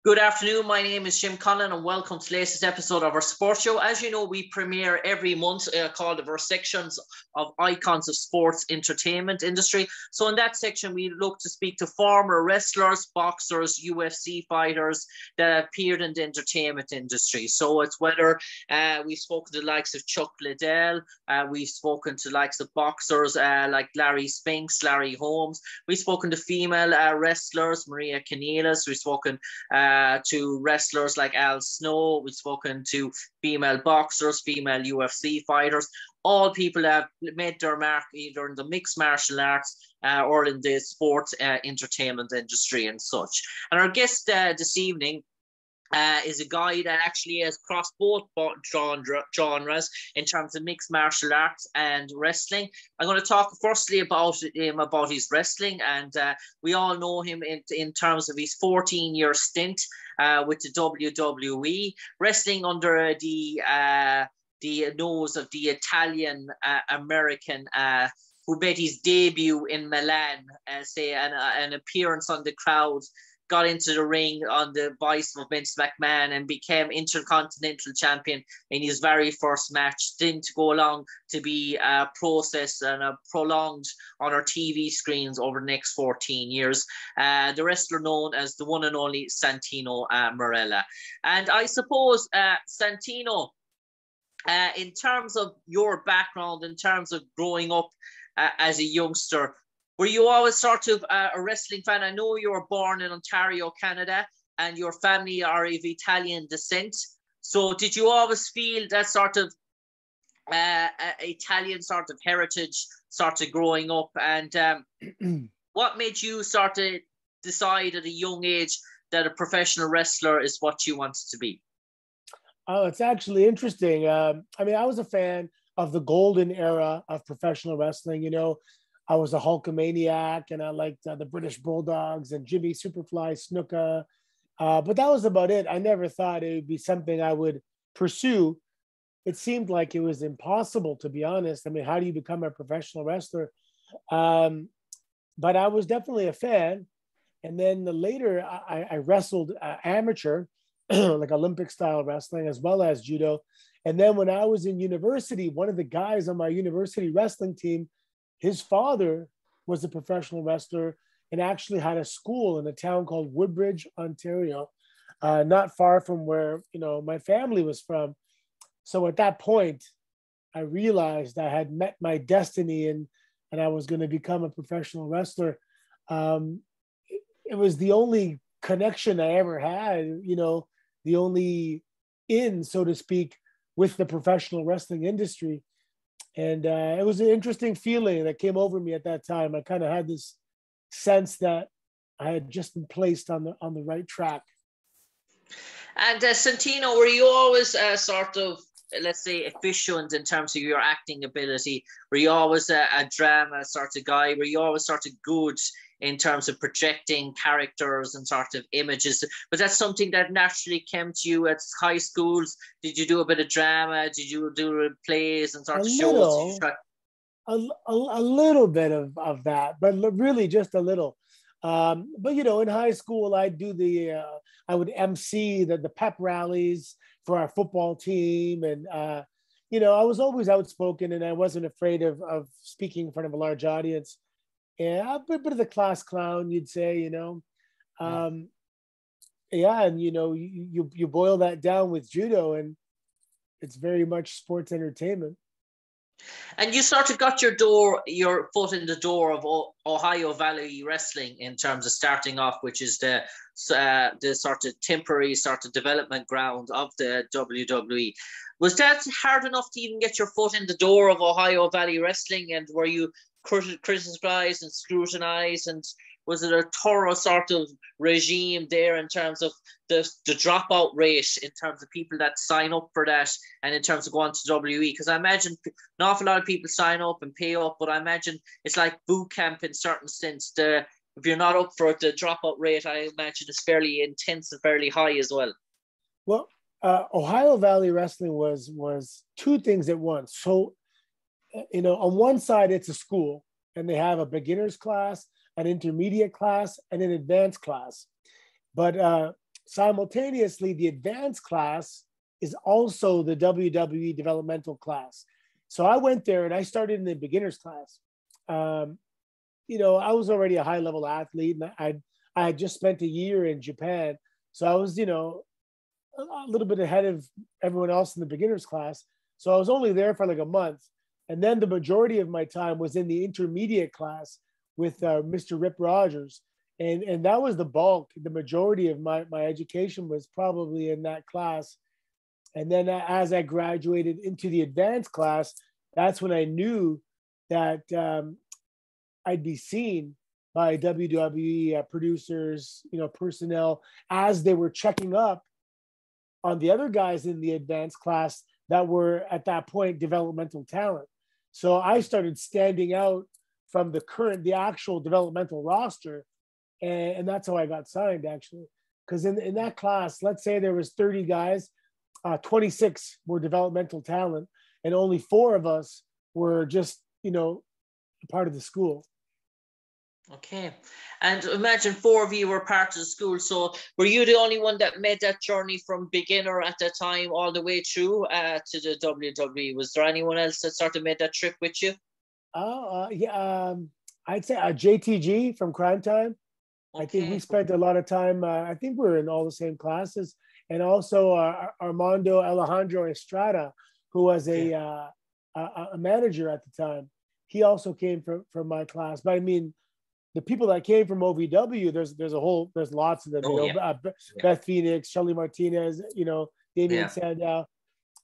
Good afternoon. My name is Jim Conlan and welcome to the latest episode of our sports show. As you know, we premiere every month called our sections of icons of sports entertainment industry. So in that section, we look to speak to former wrestlers, boxers, UFC fighters that appeared in the entertainment industry. So it's whether we've spoken to the likes of Chuck Liddell, we've spoken to the likes of boxers like Larry Spinks, Larry Holmes. We've spoken to female wrestlers, Maria Kanellis. We've spoken to wrestlers like Al Snow. We've spoken to female boxers, female UFC fighters, all people that have made their mark either in the mixed martial arts or in the sports entertainment industry and such. And our guest this evening is a guy that actually has crossed both genres in terms of mixed martial arts and wrestling. I'm going to talk firstly about him, about his wrestling, and we all know him in terms of his 14-year stint with the WWE, wrestling under the nose of the Italian American who made his debut in Milan, say an appearance on the crowd, got into the ring on the voice of Vince McMahon and became Intercontinental Champion in his very first match. Didn't go along to be processed and prolonged on our TV screens over the next 14 years. The wrestler known as the one and only Santino Marella. And I suppose, Santino, in terms of your background, in terms of growing up as a youngster, were you always sort of a wrestling fan? I know you were born in Ontario, Canada, and your family are of Italian descent. So did you always feel that sort of Italian sort of heritage sort of growing up? And what made you sort of decide at a young age that a professional wrestler is what you wanted to be? Oh, it's actually interesting. I mean, I was a fan of the golden era of professional wrestling. You know, I was a Hulkamaniac, and I liked the British Bulldogs and Jimmy Superfly Snuka. But that was about it. I never thought it would be something I would pursue. It seemed like it was impossible, to be honest. I mean, how do you become a professional wrestler? But I was definitely a fan. And then later, I wrestled amateur, like Olympic style wrestling, as well as judo. And then when I was in university, one of the guys on my university wrestling team, his father was a professional wrestler and actually had a school in a town called Woodbridge, Ontario, not far from where, you know, my family was from. So at that point, I realized I had met my destiny and I was going to become a professional wrestler. It was the only connection I ever had, you know, the only in, so to speak, with the professional wrestling industry. And it was an interesting feeling that came over me at that time. I kind of had this sense that I had just been placed on the right track. And Santino, were you always sort of, let's say, efficient in terms of your acting ability? Were you always a drama sort of guy? Were you always sort of good in terms of projecting characters and sort of images? Was that something that naturally came to you at high schools? Did you do a bit of drama? Did you do plays and sort of shows? A little bit of that, but really just a little. But, you know, in high school, I would MC the pep rallies for our football team. And, you know, I was always outspoken and I wasn't afraid of speaking in front of a large audience. Yeah, a bit of the class clown, you'd say, you know. Yeah, and, you know, you boil that down with judo and it's very much sports entertainment. And you sort of got your foot in the door of Ohio Valley Wrestling in terms of starting off, which is the sort of temporary sort of development ground of the WWE. Was that hard enough to even get your foot in the door of Ohio Valley Wrestling? And were you criticized and scrutinized, and was it a thorough sort of regime there in terms of the dropout rate in terms of people that sign up for that and in terms of going to WWE? Because I imagine an awful lot of people sign up and pay up, but I imagine it's like boot camp in certain sense. If you're not up for it, the dropout rate, I imagine, is fairly intense and fairly high as well. Well, Ohio Valley Wrestling was two things at once. So, you know, on one side, it's a school and they have a beginner's class, an intermediate class, and an advanced class. But simultaneously, the advanced class is also the WWE developmental class. So I went there and I started in the beginners class. I was already a high level athlete, and I had just spent a year in Japan. So I was, a little bit ahead of everyone else in the beginners class. So I was only there for like a month. And then the majority of my time was in the intermediate class with Mr. Rip Rogers. And that was the bulk. The majority of my education was probably in that class. And then as I graduated into the advanced class, that's when I knew that I'd be seen by WWE producers, personnel, as they were checking up on the other guys in the advanced class that were at that point developmental talent. So I started standing out from the actual developmental roster. And that's how I got signed, actually. Because in that class, let's say there was 30 guys, 26 were developmental talent, and only 4 of us were just, part of the school. Okay. And imagine 4 of you were part of the school. So were you the only one that made that journey from beginner at that time all the way through to the WWE? Was there anyone else that sort of made that trip with you? Yeah. I'd say JTG from Crime Time. Okay. I think we spent a lot of time. I think we were in all the same classes. And also Armando Alejandro Estrada, who was a manager at the time. He also came from my class. But I mean, the people that came from OVW, there's lots of them. Beth Phoenix, Shelly Martinez, Damian Sandow.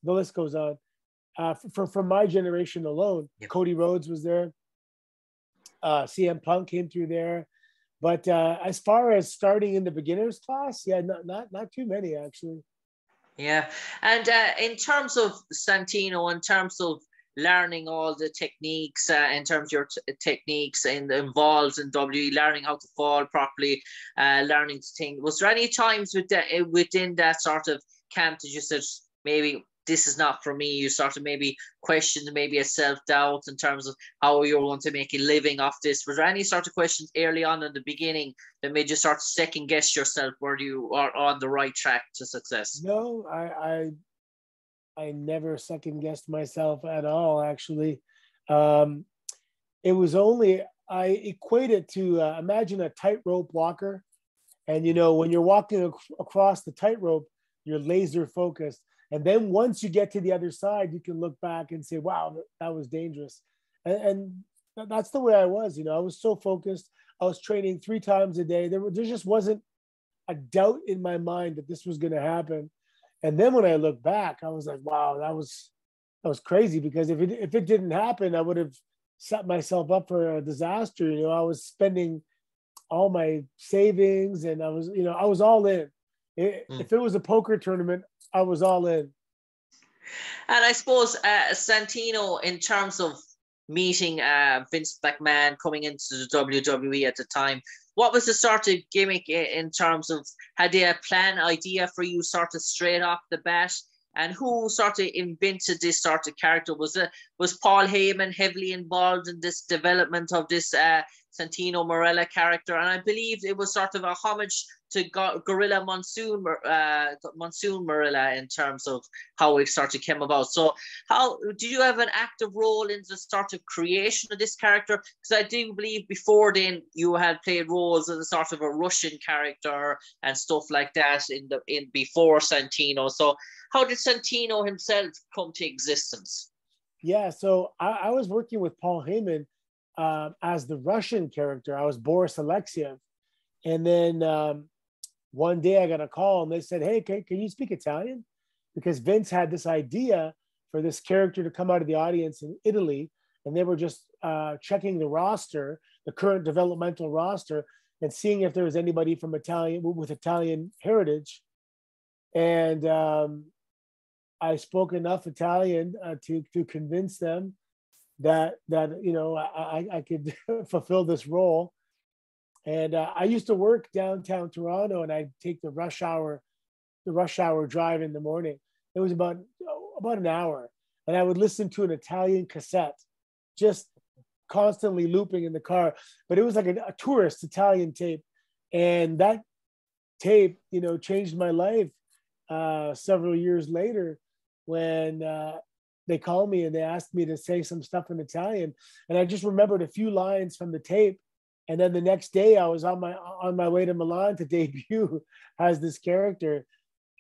The list goes on. From my generation alone, Cody Rhodes was there. CM Punk came through there. But as far as starting in the beginners class, not too many actually. Yeah, and in terms of Santino, in terms of learning all the techniques, in terms of your techniques involved in WWE, learning how to fall properly, learning to think. Was there any times within that sort of camp that you said, maybe this is not for me? You sort of maybe questioned maybe a self-doubt in terms of how you're going to make a living off this. Was there any sort of questions early on in the beginning that made you start to second guess yourself where you are on the right track to success? No, I never second guessed myself at all, actually. It was only, I equate it to imagine a tightrope walker. And, when you're walking across the tightrope, you're laser focused. And then once you get to the other side, you can look back and say, wow, that was dangerous. And that's the way I was. I was so focused. I was training 3 times a day. There just wasn't a doubt in my mind that this was going to happen. And then when I look back, I was like, wow, that was crazy, because if it didn't happen, I would have set myself up for a disaster. I was spending all my savings, and I was all in. If it was a poker tournament, I was all in. And I suppose Santino, in terms of meeting Vince McMahon coming into the WWE at the time, what was the sort of gimmick in terms of, had they a idea for you sort of straight off the bat? And who sort of invented this sort of character? Was Paul Heyman heavily involved in this development of this Santino Marella character? And I believe it was sort of a homage to Gorilla Monsoon Marella in terms of how it sort of came about. So how did you have an active role in the sort of creation of this character? Because I do believe before then you had played roles as a sort of a Russian character and stuff like that in before Santino. So how did Santino himself come to existence? Yeah, so I was working with Paul Heyman as the Russian character. I was Boris Alexiev. And then one day I got a call and they said, hey, can you speak Italian? Because Vince had this idea for this character to come out of the audience in Italy. And they were just checking the roster, the current developmental roster, and seeing if there was anybody from with Italian heritage. And I spoke enough Italian to convince them that I could fulfill this role. And I used to work downtown Toronto, and I'd take the rush hour drive in the morning. It was about an hour, and I would listen to an Italian cassette, just constantly looping in the car. But it was like a tourist Italian tape, and that tape, you know, changed my life several years later when they called me and they asked me to say some stuff in Italian. And I just remembered a few lines from the tape. And then the next day I was on my way to Milan to debut as this character.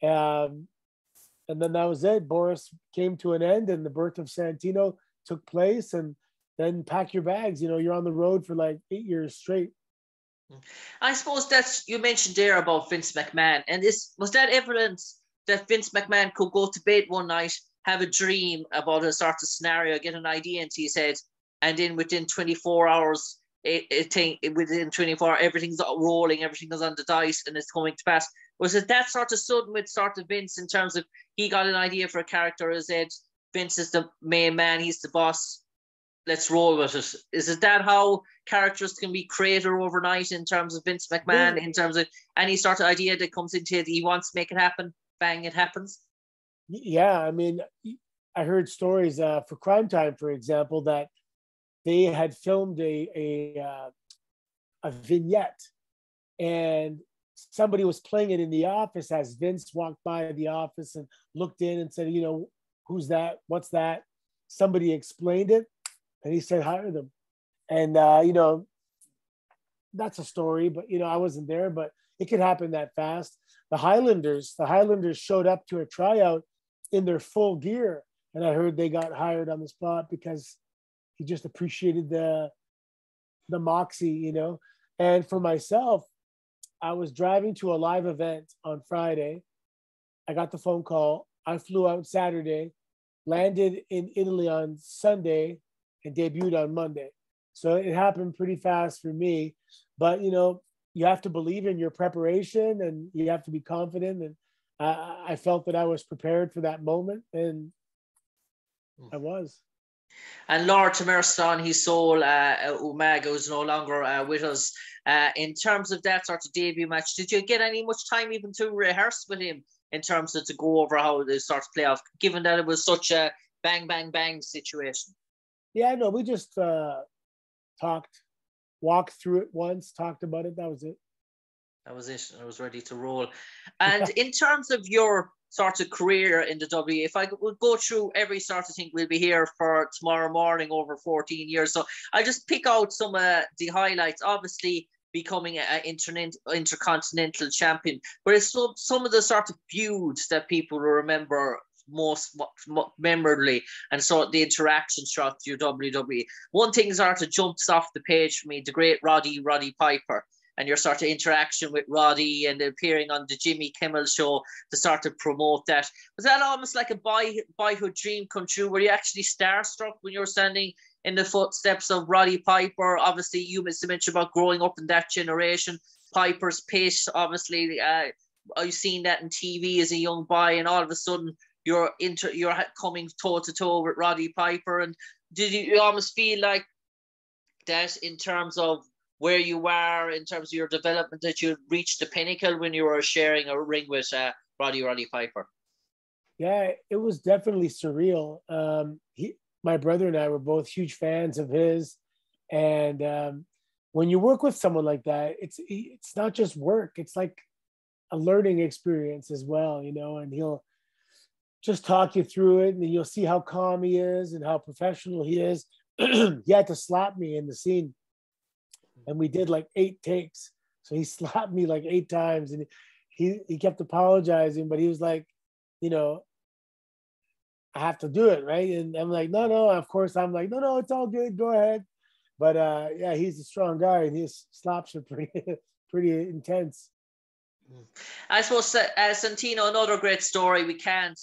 And then that was it. Boris came to an end and the birth of Santino took place. And then pack your bags, you know, you're on the road for like 8 years straight. I suppose that's, you mentioned there about Vince McMahon, and was that evidence that Vince McMahon could go to bed one night, have a dream about a sort of scenario, get an idea into his head, and then within 24 hours, within 24 hours, everything's rolling, everything is on the dice, and it's coming to pass. Was it that sort of sudden with sort of Vince in terms of he got an idea for a character, as said, Vince is the main man, he's the boss, let's roll with it? Is it that how characters can be created overnight in terms of Vince McMahon, in terms of any sort of idea that comes into it, he wants to make it happen, bang, it happens? Yeah, I mean, I heard stories for Crime Time, for example, that they had filmed a vignette and somebody was playing it in the office as Vince walked by the office and looked in and said, you know, who's that? What's that? Somebody explained it. And he said, hire them. And, you know, that's a story, but, you know, I wasn't there, but it could happen that fast. The Highlanders showed up to a tryout in their full gear. And I heard they got hired on the spot because he just appreciated the moxie, you know. And for myself, I was driving to a live event on Friday. I got the phone call. I flew out Saturday, landed in Italy on Sunday, and debuted on Monday. So it happened pretty fast for me. But, you know, you have to believe in your preparation and you have to be confident. And I felt that I was prepared for that moment. And I was. And Lord Tamerson on his soul, Umaga, who's no longer with us. In terms of that sort of debut match, did you get any much time even to rehearse with him in terms of to go over how the sort of playoff, given that it was such a bang, bang, bang situation? Yeah, no, we just walked through it once, talked about it. That was it. That was it. I was ready to roll. And in terms of your sort of career in the W, if I would go through every sort of thing, we'll be here for tomorrow morning over 14 years. So I just pick out some of the highlights. Obviously, becoming an intercontinental champion, but it's some of the sort of feuds that people remember most memorably, and so the interactions throughout your WWE. One thing sort of jumps off the page for me, the great Roddy Piper, and your sort of interaction with Roddy and appearing on the Jimmy Kimmel show to sort of promote that. Was that almost like a boyhood dream come true? Were you actually starstruck when you were standing in the footsteps of Roddy Piper? Obviously, you mentioned about growing up in that generation. Piper's pace, obviously, I've seen that in TV as a young boy, and all of a sudden you're coming toe to toe with Roddy Piper. And did you almost feel like that in terms of where you are, in terms of your development, that you reached the pinnacle when you were sharing a ring with Roddy Piper? Yeah, it was definitely surreal. My brother and I were both huge fans of his, and when you work with someone like that, it's not just work; it's like a learning experience as well, you know. And he'll just talk you through it, and you'll see how calm he is and how professional he is. He had to slap me in the scene, and we did like 8 takes. So he slapped me like 8 times, and he kept apologizing, but he was like, you know, I have to do it, right? And I'm like, no, of course. I'm like, no, it's all good. Go ahead. But yeah, he's a strong guy, and his slaps are pretty intense. I suppose Santino, another great story. We can't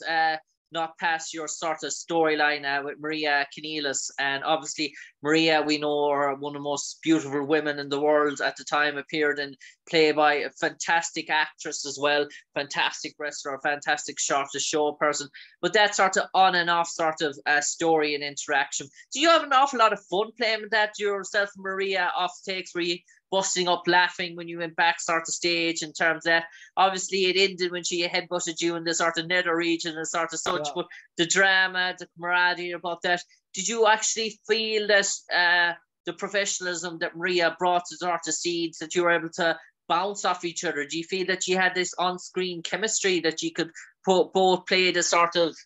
not pass your sort of storyline with Maria Kanellis. And obviously, Maria, we know her, one of the most beautiful women in the world at the time, appeared in Playboy, a fantastic actress as well, fantastic wrestler, fantastic sort of show person. But that sort of on and off sort of story and interaction. Do you have an awful lot of fun playing with that yourself, Maria, off takes? Were you busting up laughing when you went back sort of stage in terms of that? Obviously it ended when she headbutted you in the sort of nether region and sort of such, but the drama, the camaraderie about that, did you actually feel that the professionalism that Maria brought to sort of scenes, that you were able to bounce off each other? Do you feel that you had this on-screen chemistry that you could both play the sort of,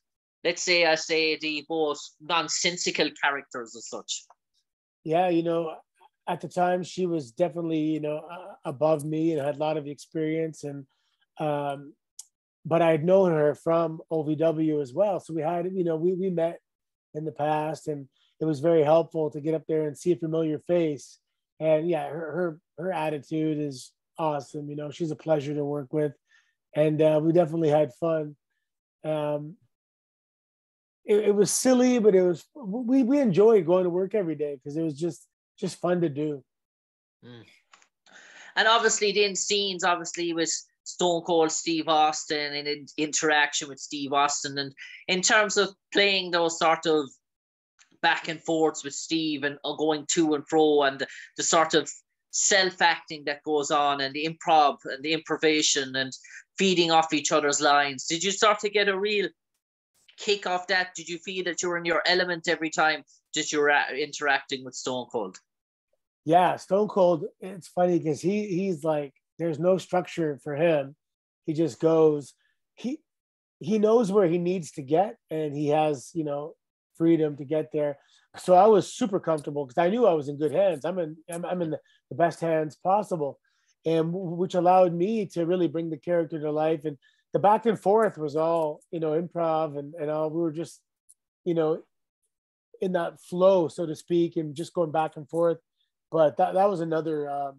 let's say, the both nonsensical characters as such? Yeah, at the time she was definitely, above me and had a lot of experience. And, but I had known her from OVW as well. So we had, we met in the past, and it was very helpful to get up there and see a familiar face. And yeah, her attitude is awesome. She's a pleasure to work with, and we definitely had fun. It was silly, but we enjoyed going to work every day because it was just fun to do. Mm. And obviously, the scenes, obviously, with Stone Cold Steve Austin and in interaction with Steve Austin, and in terms of playing those sort of back and forths with Steve and going to and fro, and the sort of self-acting that goes on, and the improv and the improvisation and feeding off each other's lines. Did you start to get a real kick off that? Did you feel that you were in your element every time that you were interacting with Stone Cold? Yeah, Stone Cold, it's funny because he's like, there's no structure for him. He just goes, he knows where he needs to get, and he has, freedom to get there. So I was super comfortable because I knew I was in good hands. I'm in the best hands possible, and which allowed me to really bring the character to life. And the back and forth was all, improv and all. We were just, in that flow, so to speak, and just going back and forth. But that was another,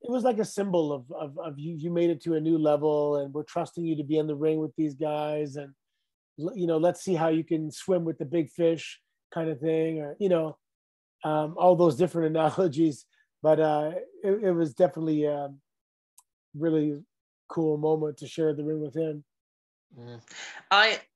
it was like a symbol of you made it to a new level, and we're trusting you to be in the ring with these guys, and let's see how you can swim with the big fish kind of thing, or all those different analogies. But it was definitely a really cool moment to share the ring with him.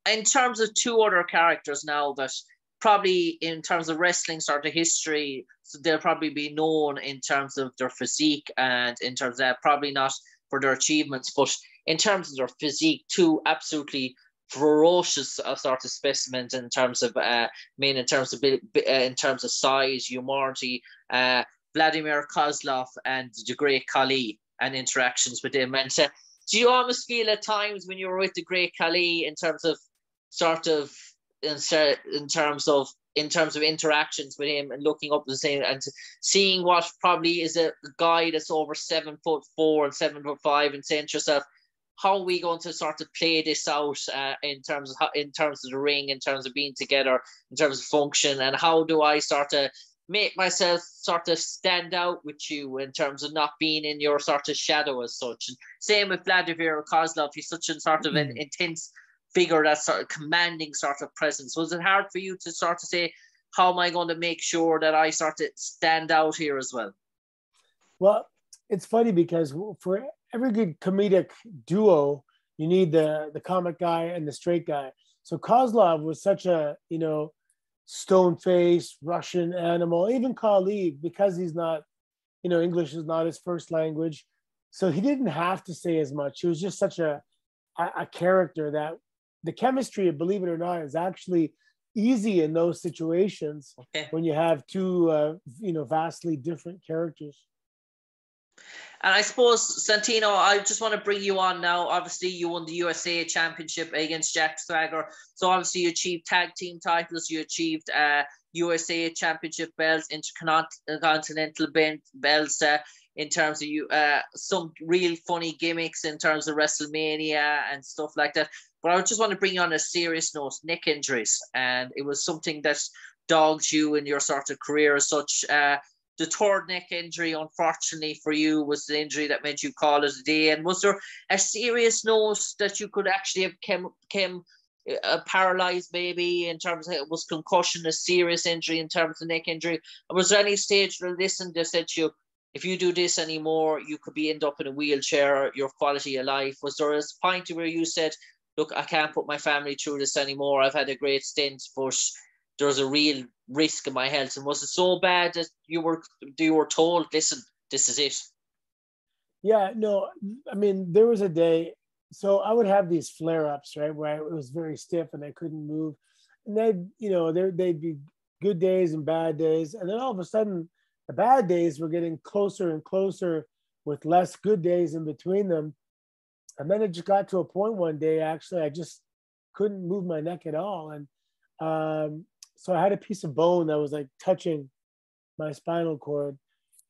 In terms of two other characters now that probably in terms of wrestling sort of history, so they'll probably be known in terms of their physique, and in terms of that, probably not for their achievements, but in terms of their physique, two absolutely ferocious sort of specimens in terms of in terms of size, humility, Vladimir Kozlov and the Great Khali, and interactions with him. And do you almost feel at times when you were with the Great Khali in terms of interactions with him and looking up the same and seeing what probably is a guy that's over 7'4" and 7'5" and saying to yourself, how are we going to sort of play this out in terms of the ring, in terms of being together, in terms of function, and how do I sort of make myself sort of stand out with you in terms of not being in your sort of shadow as such? And same with Vladimir Kozlov. He's such a sort of an intense figure, that sort of commanding sort of presence. Was it hard for you to sort of say, how am I going to make sure that I sort of stand out here as well? Well, it's funny because for every good comedic duo, you need the comic guy and the straight guy. So Kozlov was such a, stone-faced Russian animal. Even Khali, because he's not, English is not his first language, so he didn't have to say as much. He was just such a character that the chemistry, believe it or not, is actually easy in those situations. Okay. When you have two, vastly different characters. And I suppose, Santino, I just want to bring you on now. Obviously, you won the USA Championship against Jack Swagger. So obviously, you achieved tag team titles. You achieved USA Championship belts, intercontinental belts. In terms of some real funny gimmicks in terms of WrestleMania and stuff like that. But I just want to bring you on a serious note, neck injuries. And it was something that dogged you in your sort of career as such. The third neck injury, unfortunately for you, was the injury that made you call it a day. And was there a serious note that you could actually have become paralyzed maybe in terms of, was concussion a serious injury in terms of neck injury? Or was there any stage where they said to you, if you do this anymore, you could end up in a wheelchair, your quality of life? Was there a point where you said, look, I can't put my family through this anymore. I've had a great stint, but there's a real risk in my health? And was it so bad that you were told, listen, this is it? Yeah, no, I mean, there was a day, so I would have these flare-ups, right, where it was very stiff and I couldn't move. And they'd be good days and bad days. And then all of a sudden, the bad days were getting closer and closer with less good days in between them. And then it just got to a point one day, actually, I just couldn't move my neck at all. And so I had a piece of bone that was like touching my spinal cord.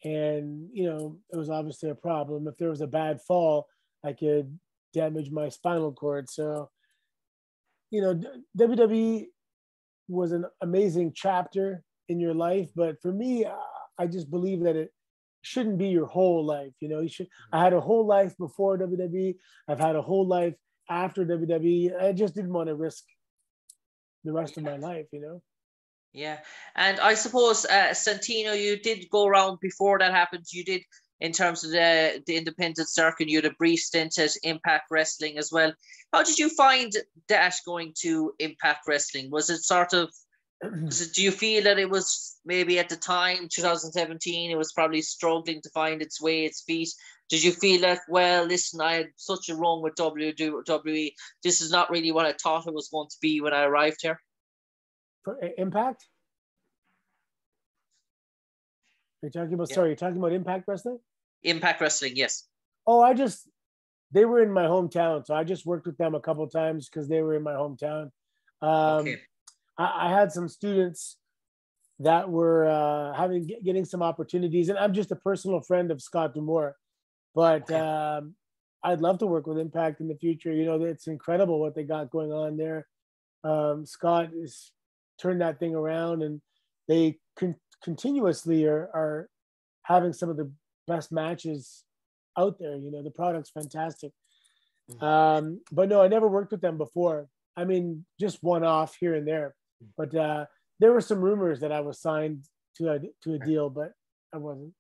And, it was obviously a problem. If there was a bad fall, I could damage my spinal cord. So, WWE was an amazing chapter in your life. But for me, I just believe that it shouldn't be your whole life. I had a whole life before WWE. I've had a whole life after WWE. I just didn't want to risk the rest of my life. Yeah. And I suppose, Santino, you did go around before that happened. You did, in terms of the independent circuit, you had a brief stint at Impact Wrestling as well. How did you find that going to Impact Wrestling? Was it sort of, do you feel that it was maybe at the time, 2017, it was probably struggling to find its way, its feet? Did you feel like, well, listen, I had such a run with WWE. This is not really what I thought it was going to be when I arrived here? For Impact? You're talking about, Yeah. you're talking about Impact Wrestling? Impact Wrestling, yes. Oh, they were in my hometown. So I just worked with them a couple of times because they were in my hometown. Okay. I had some students that were getting some opportunities, and I'm just a personal friend of Scott D'Amore. But okay. I'd love to work with Impact in the future. It's incredible what they got going on there. Scott has turned that thing around, and they continuously are having some of the best matches out there. The product's fantastic. But no, I never worked with them before. I mean, just one off here and there. But there were some rumors that I was signed to a deal, but I wasn't.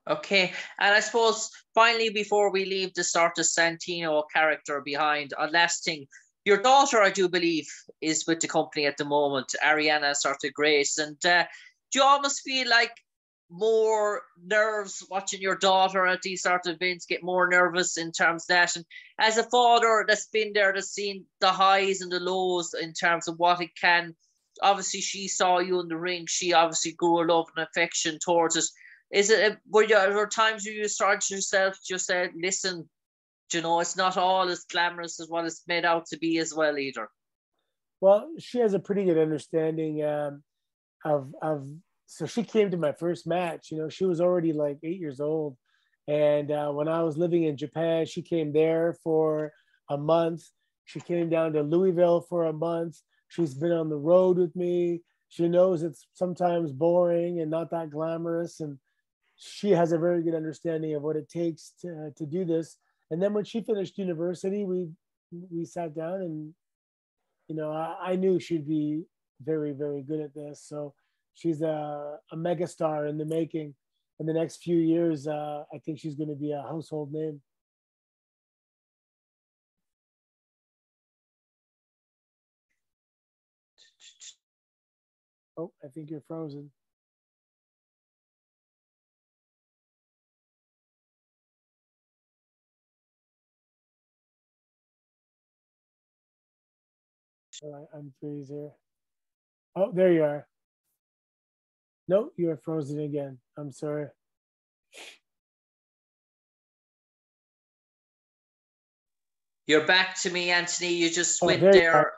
Okay. And I suppose, finally, before we leave the sort of Santino character behind, last thing, your daughter, I do believe, is with the company at the moment, Ariana sort of Grace. And do you almost feel like more nerves watching your daughter at these sort of events, get more nervous in terms of that? And as a father that's been there, that's seen the highs and the lows in terms of what it can, obviously she saw you in the ring, she obviously grew a love and affection towards it. Were there times where you started yourself, just said, listen, it's not all as glamorous as what it's made out to be as well either? Well, she has a pretty good understanding of so she came to my first match. She was already like 8 years old. And when I was living in Japan, she came there for a month. She came down to Louisville for a month. She's been on the road with me. She knows it's sometimes boring and not that glamorous. And she has a very good understanding of what it takes to do this. And then when she finished university, we sat down and, I knew she'd be very, very good at this. So she's a megastar in the making. In the next few years, I think she's going to be a household name. Oh, I think you're frozen. I'm freeze here. Oh, there you are. No, you are frozen again. I'm sorry. You're back to me, Anthony. You just went there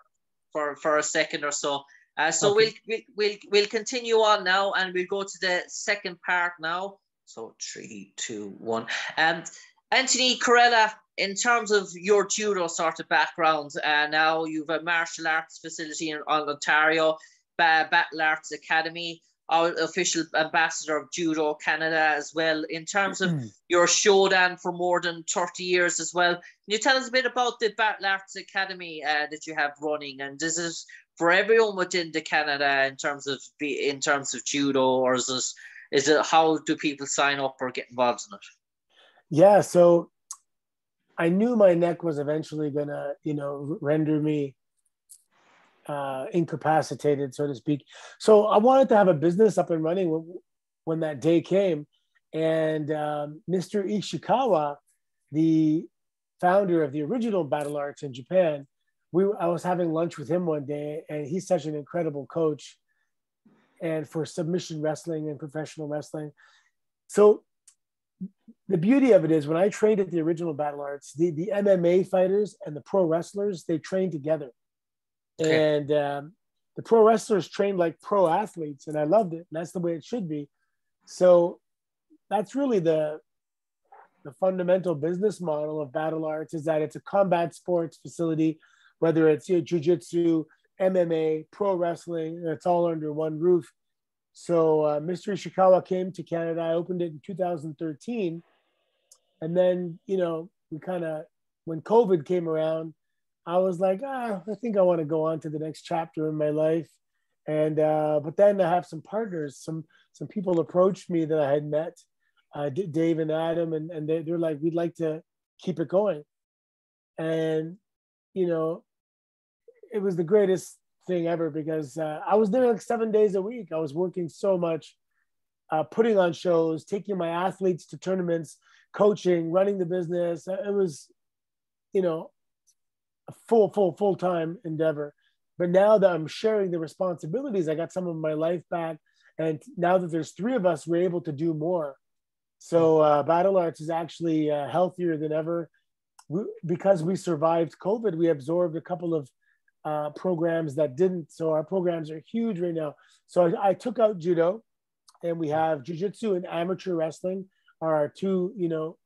for a second or so. So okay. we'll continue on now, and we'll go to the second part now. So 3, 2, 1. Anthony Marella, in terms of your judo sort of background, now you've a martial arts facility in Ontario, Battle Arts Academy, official ambassador of Judo Canada as well. In terms of your Shodan for more than 30 years as well, can you tell us a bit about the Battle Arts Academy that you have running? And is it for everyone within the Canada in terms of judo, or is it how do people sign up or get involved in it? Yeah, so I knew my neck was eventually gonna, render me incapacitated, so to speak. So I wanted to have a business up and running when that day came. And Mr. Ishikawa, the founder of the original Battle Arts in Japan, I was having lunch with him one day, and he's such an incredible coach and for submission wrestling and professional wrestling. So the beauty of it is when I trained at the original Battle Arts, the MMA fighters and the pro wrestlers, they trained together. Okay. And the pro wrestlers trained like pro athletes, and I loved it. And that's the way it should be. So that's really the fundamental business model of Battle Arts, is that it's a combat sports facility, whether it's jiu-jitsu, MMA, pro wrestling, it's all under one roof. So Mystery Ishikawa came to Canada. I opened it in 2013. And then, we kind of, when COVID came around, I was like, I think I want to go on to the next chapter in my life. And, but then I have some partners, some people approached me that I had met, Dave and Adam, and they're like, we'd like to keep it going. And, it was the greatest thing ever, because I was there like 7 days a week. I was working so much, putting on shows, taking my athletes to tournaments, coaching, running the business. It was, a full-time endeavor. But now that I'm sharing the responsibilities, I got some of my life back. And now that there's 3 of us, we're able to do more. So Battle Arts is actually healthier than ever. Because we survived COVID, we absorbed a couple of programs that didn't. So our programs are huge right now. So I took out judo, and we have jiu-jitsu and amateur wrestling are our 2,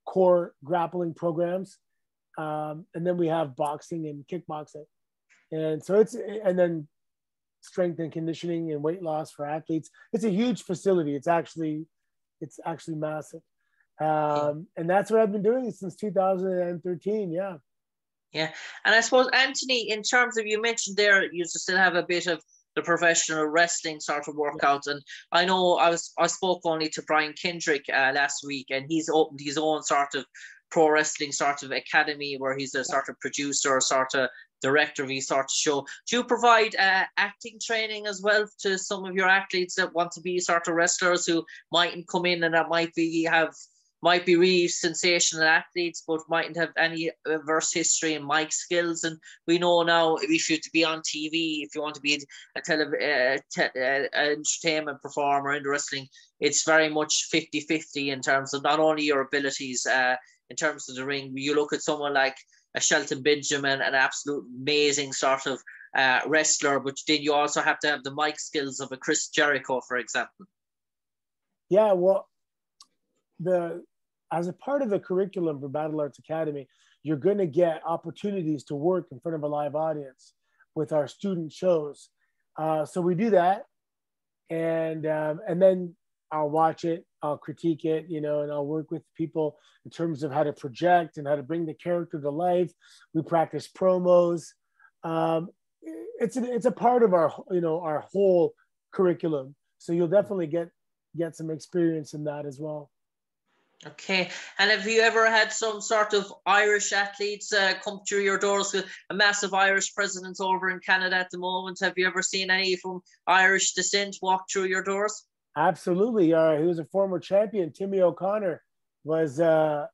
core grappling programs. And then we have boxing and kickboxing. And so and then strength and conditioning and weight loss for athletes. It's a huge facility. It's actually massive. And that's what I've been doing since 2013. Yeah. Yeah. And I suppose, Anthony, in terms of, you mentioned there, you still have a bit of the professional wrestling sort of workouts. And I know I spoke only to Brian Kendrick last week, and he's opened his own sort of pro wrestling sort of academy, where he's a sort of producer, sort of director of his sort of show. Do you provide acting training as well to some of your athletes that want to be sort of wrestlers, who mightn't come in and that might be really sensational athletes, but mightn't have any verse history and mic skills? And we know now, if you to be on TV, if you want to be a entertainment performer in wrestling, it's very much 50-50 in terms of not only your abilities in terms of the ring. You look at someone like a Shelton Benjamin, an absolute amazing sort of wrestler, but then you also have to have the mic skills of a Chris Jericho, for example. Yeah, well, as a part of the curriculum for Battle Arts Academy, you're going to get opportunities to work in front of a live audience with our student shows. So we do that, and then I'll watch it, I'll critique it, and I'll work with people in terms of how to project and how to bring the character to life. We practice promos. It's a part of our our whole curriculum. So you'll definitely get some experience in that as well. Okay. And have you ever had some sort of Irish athletes come through your doors? With a massive Irish presence over in Canada at the moment, have you ever seen any from Irish descent walk through your doors? Absolutely. He was a former champion. Timmy O'Connor was an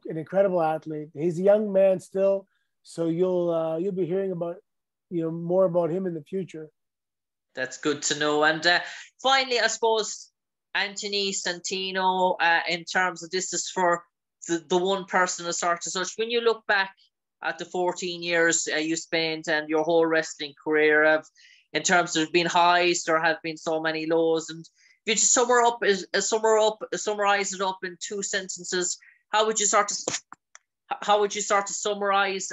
incredible athlete. He's a young man still, so you'll be hearing about more about him in the future. That's good to know. And finally, I suppose, Anthony, Santino, in terms of, this is for the one person as sort of such, when you look back at the 14 years you spent and your whole wrestling career, in terms of being highs, there have been so many lows, and if you just summarize it up in 2 sentences, how would you start to summarize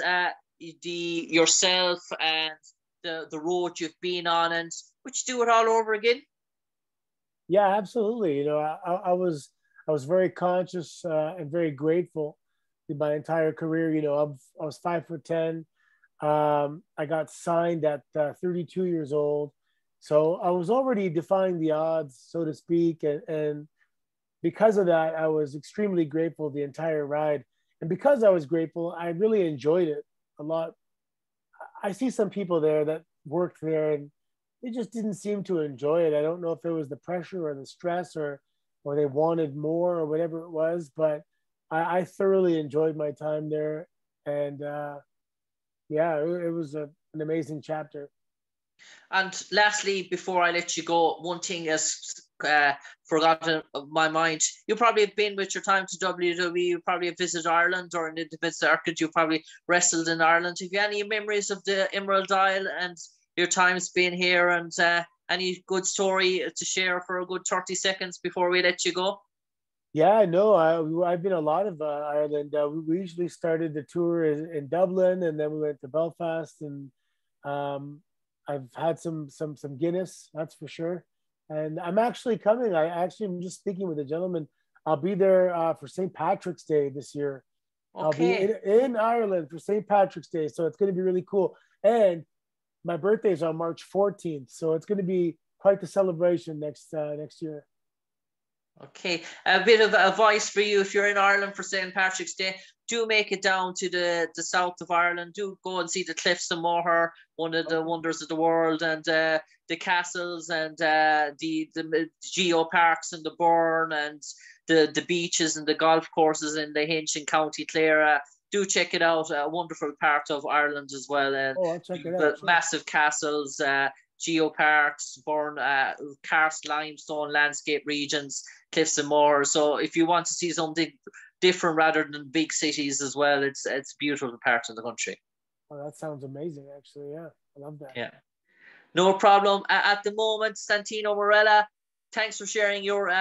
yourself and the road you've been on, and would you do it all over again? Yeah, absolutely. I was very conscious and very grateful in my entire career. I was 5'10". I got signed at 32 years old, so I was already defying the odds, so to speak, and because of that, I was extremely grateful the entire ride. And because I was grateful, I really enjoyed it a lot. I see some people there that worked there, and they just didn't seem to enjoy it. I don't know if it was the pressure or the stress or they wanted more or whatever it was, but I thoroughly enjoyed my time there. And yeah, it was an amazing chapter. And lastly, before I let you go, one thing, as forgotten of my mind. You probably have been with your time to WWE. You probably have visited Ireland or in the mid circuit. You probably wrestled in Ireland. Have you any memories of the Emerald Isle and your times being here, and any good story to share for a good 30 seconds before we let you go? Yeah, no, I've been a lot of Ireland. We usually started the tour in Dublin, and then we went to Belfast, and um, I've had some Guinness, that's for sure. And I'm actually coming. I'm just speaking with a gentleman. I'll be there for St. Patrick's Day this year. I'll be Okay. in Ireland for St. Patrick's Day, so it's going to be really cool. And my birthday is on March 14th, so it's going to be quite the celebration next year. Okay, a bit of advice for you: if you're in Ireland for St. Patrick's Day, do make it down to the south of Ireland. Do go and see the Cliffs of Moher, one of the wonders of the world, and the castles, and the geo parks and the Burn, and the beaches and the golf courses in the Hinch in County Clare. Do check it out. A wonderful part of Ireland as well. And Oh, I'll check it out. Sure. Massive castles, geoparks, Burn, karst limestone landscape regions, Cliffs and Moher. So if you want to see something different rather than big cities as well, it's a beautiful part of the country. Oh, that sounds amazing, actually. Yeah, I love that. Yeah, no problem. At the moment, Santino Marella, thanks for sharing your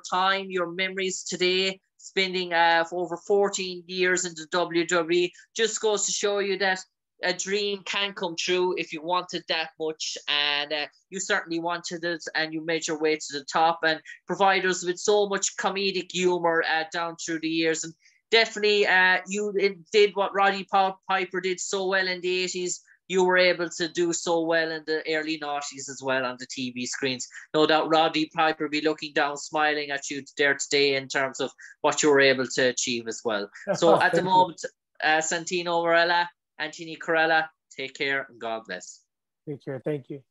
time, your memories today. Spending for over 14 years in the WWE just goes to show you that a dream can come true if you want it that much, and you certainly wanted it, and you made your way to the top, and provide us with so much comedic humor down through the years. And definitely you did what Roddy Piper did so well in the 80s. You were able to do so well in the early 90s as well on the TV screens. No doubt Roddy Piper be looking down, smiling at you there today in terms of what you were able to achieve as well. So at the moment, Santino Marella, Anthony Corella, take care and God bless. Take care. Thank you.